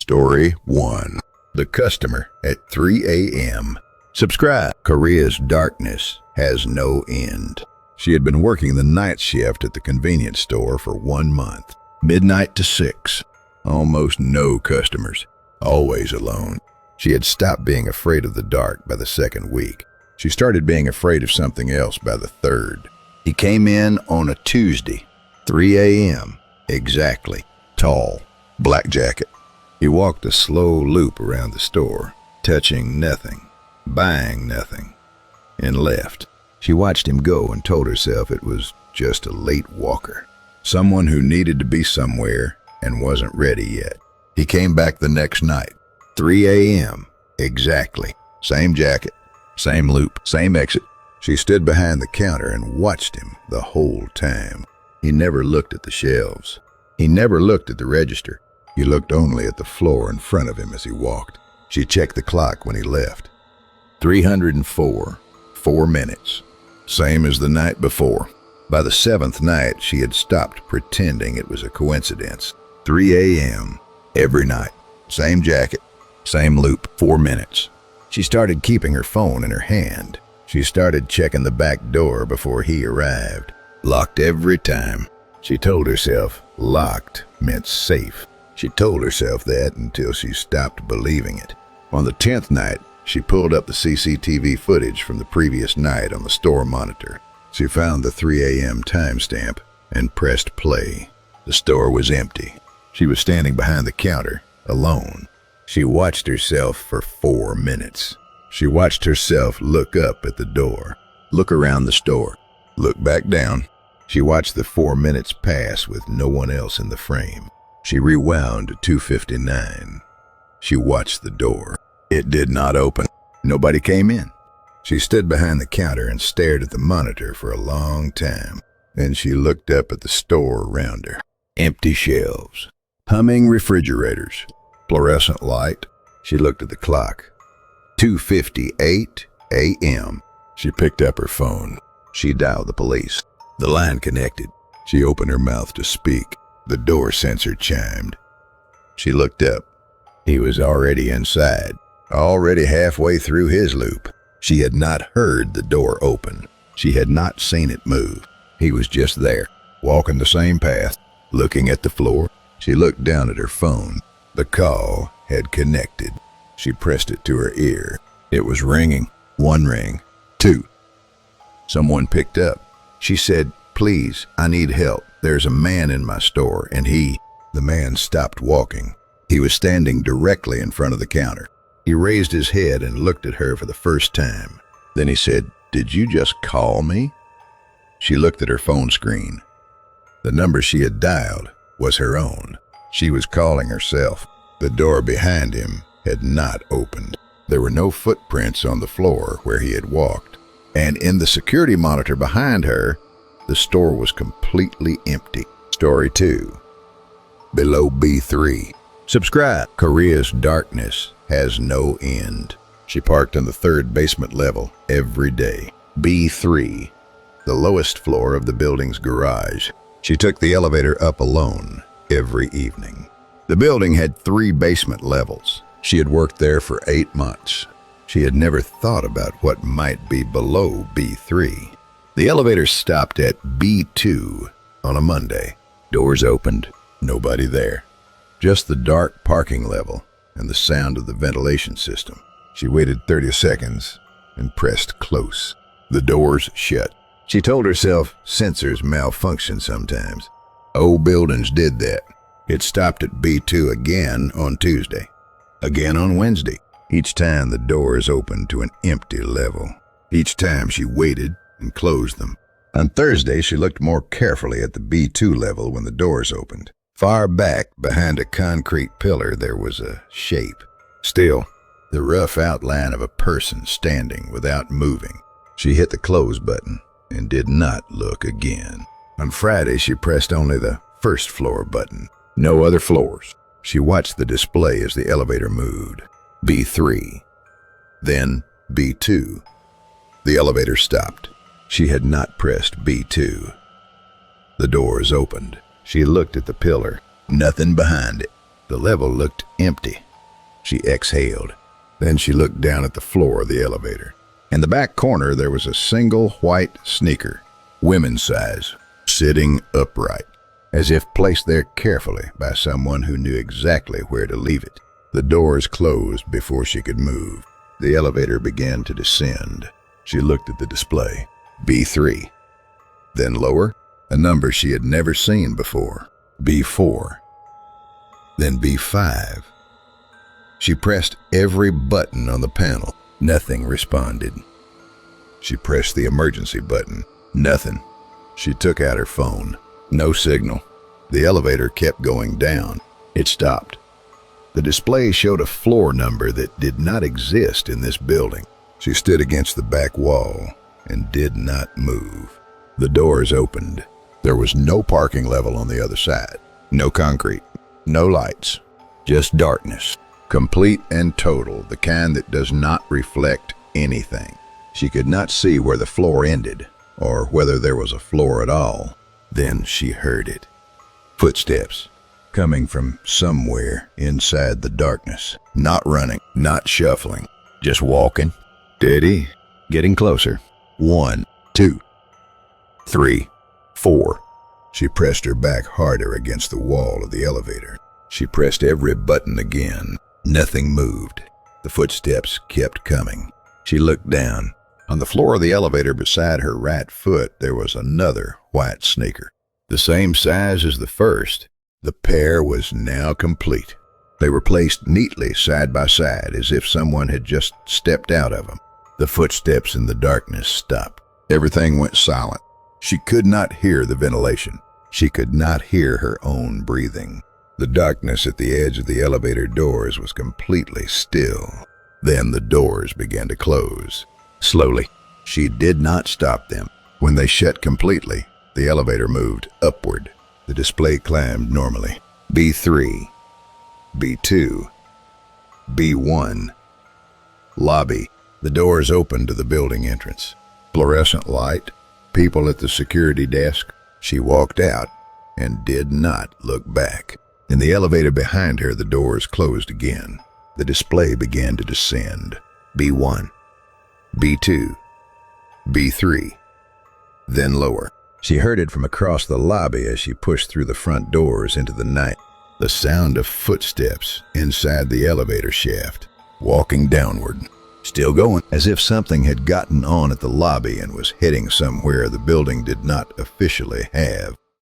Story 1. The Customer at 3 a.m. Subscribe. Korea's darkness has no end. She had been working the night shift at the convenience store for 1 month. Midnight to 6. Almost no customers. Always alone. She had stopped being afraid of the dark by the second week. She started being afraid of something else by the third. He came in on a Tuesday, 3 a.m. exactly. Tall, black jacket. He walked a slow loop around the store, touching nothing, buying nothing, and left. She watched him go and told herself it was just a late walker, someone who needed to be somewhere and wasn't ready yet. He came back the next night, 3 a.m. exactly. Same jacket, same loop, same exit. She stood behind the counter and watched him the whole time. He never looked at the shelves. He never looked at the register. He looked only at the floor in front of him as he walked. She checked the clock when he left. 304, 4 minutes. Same as the night before. By the seventh night, she had stopped pretending it was a coincidence. 3 a.m. every night. Same jacket, same loop, 4 minutes. She started keeping her phone in her hand. She started checking the back door before he arrived. Locked every time. She told herself locked meant safe. She told herself that until she stopped believing it. On the 10th night, she pulled up the CCTV footage from the previous night on the store monitor. She found the 3 a.m. timestamp and pressed play. The store was empty. She was standing behind the counter, alone. She watched herself for 4 minutes. She watched herself look up at the door, look around the store, look back down. She watched the 4 minutes pass with no one else in the frame. She rewound to 2:59. She watched the door. It did not open. Nobody came in. She stood behind the counter and stared at the monitor for a long time. Then she looked up at the store around her. Empty shelves, humming refrigerators, fluorescent light. She looked at the clock. 2:58 a.m. She picked up her phone. She dialed the police. The line connected. She opened her mouth to speak. The door sensor chimed. She looked up. He was already inside, already halfway through his loop. She had not heard the door open. She had not seen it move. He was just there, walking the same path, looking at the floor. She looked down at her phone. The call had connected. She pressed it to her ear. It was ringing. 1 ring. 2. Someone picked up. She said, "Please, I need help. There's a man in my store," and the man stopped walking. He was standing directly in front of the counter. He raised his head and looked at her for the first time. Then he said, "Did you just call me?" She looked at her phone screen. The number she had dialed was her own. She was calling herself. The door behind him had not opened. There were no footprints on the floor where he had walked. And in the security monitor behind her, the store was completely empty. Story 2. Below B3. Subscribe. Korea's darkness has no end. She parked on the 3rd basement level every day. B3. The lowest floor of the building's garage. She took the elevator up alone every evening. The building had 3 basement levels. She had worked there for 8 months. She had never thought about what might be below B3. The elevator stopped at B2 on a Monday. Doors opened. Nobody there. Just the dark parking level and the sound of the ventilation system. She waited 30 seconds and pressed close. The doors shut. She told herself sensors malfunction sometimes. Old buildings did that. It stopped at B2 again on Tuesday. Again on Wednesday. Each time the doors opened to an empty level. Each time she waited and closed them. On Thursday, she looked more carefully at the B2 level when the doors opened. Far back, behind a concrete pillar, there was a shape. Still, the rough outline of a person standing without moving. She hit the close button and did not look again. On Friday, she pressed only the 1st floor button. No other floors. She watched the display as the elevator moved. B3. Then B2. The elevator stopped. She had not pressed B2. The doors opened. She looked at the pillar. Nothing behind it. The level looked empty. She exhaled. Then she looked down at the floor of the elevator. In the back corner, there was a single white sneaker, women's size, sitting upright, as if placed there carefully by someone who knew exactly where to leave it. The doors closed before she could move. The elevator began to descend. She looked at the display. B3. Then lower, a number she had never seen before. B4. Then B5. She pressed every button on the panel. Nothing responded. She pressed the emergency button. Nothing. She took out her phone. No signal. The elevator kept going down. It stopped. The display showed a floor number that did not exist in this building. She stood against the back wall and did not move. The doors opened. There was no parking level on the other side. No concrete. No lights. Just darkness. Complete and total, the kind that does not reflect anything. She could not see where the floor ended, or whether there was a floor at all. Then she heard it. Footsteps, coming from somewhere inside the darkness. Not running, not shuffling, just walking. Steady, getting closer. 1, 2, 3, 4. She pressed her back harder against the wall of the elevator. She pressed every button again. Nothing moved. The footsteps kept coming. She looked down. On the floor of the elevator beside her right foot, there was another white sneaker. The same size as the first. The pair was now complete. They were placed neatly side by side as if someone had just stepped out of them. The footsteps in the darkness stopped. Everything went silent. She could not hear the ventilation. She could not hear her own breathing. The darkness at the edge of the elevator doors was completely still. Then the doors began to close. Slowly. She did not stop them. When they shut completely, the elevator moved upward. The display climbed normally. B3, B2, B1. Lobby. The doors opened to the building entrance. Fluorescent light. People at the security desk. She walked out and did not look back. In the elevator behind her, the doors closed again. The display began to descend. B1, B2, B3, then lower. She heard it from across the lobby as she pushed through the front doors into the night. The sound of footsteps inside the elevator shaft, walking downward. Still going, as if something had gotten on at the lobby and was heading somewhere the building did not officially have.